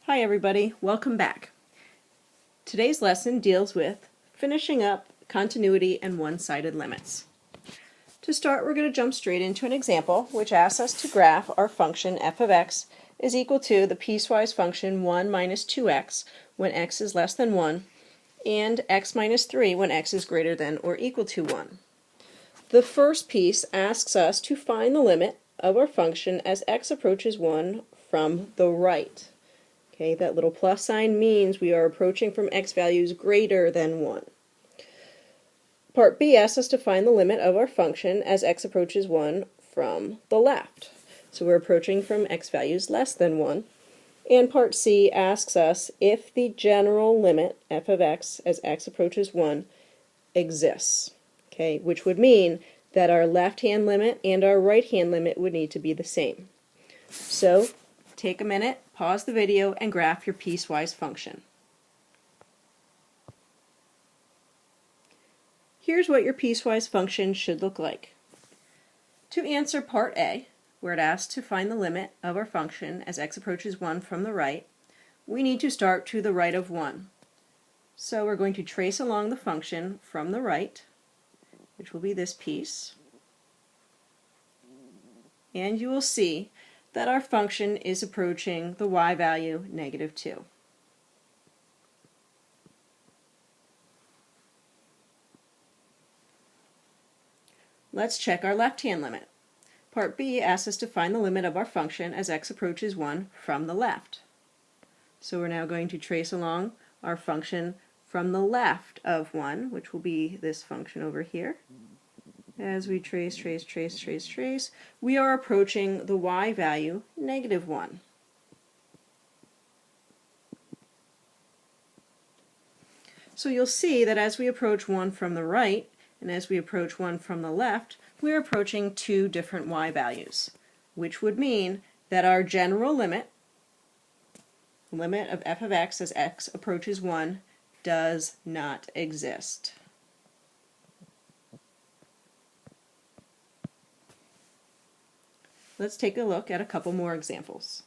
Hi everybody, welcome back. Today's lesson deals with finishing up continuity and one-sided limits. To start, we're going to jump straight into an example which asks us to graph our function f of x is equal to the piecewise function 1 minus 2x when x is less than 1 and x minus 3 when x is greater than or equal to 1. The first piece asks us to find the limit of our function as x approaches 1 from the right. Okay, that little plus sign means we are approaching from x values greater than 1. Part B asks us to find the limit of our function as x approaches 1 from the left. So we're approaching from x values less than 1. And Part C asks us if the general limit f of x as x approaches 1 exists. Okay, which would mean that our left-hand limit and our right-hand limit would need to be the same. So take a minute, pause the video, and graph your piecewise function. Here's what your piecewise function should look like. To answer part A, where it asks to find the limit of our function as x approaches 1 from the right, we need to start to the right of 1. So we're going to trace along the function from the right, which will be this piece, and you will see that our function is approaching the y value -2. Let's check our left-hand limit. Part B asks us to find the limit of our function as x approaches 1 from the left. So we're now going to trace along our function from the left of 1, which will be this function over here. As we trace, we are approaching the y value -1. So you'll see that as we approach 1 from the right and as we approach 1 from the left, we're approaching two different y values, which would mean that our general limit of f of x as x approaches 1 does not exist. Let's take a look at a couple more examples.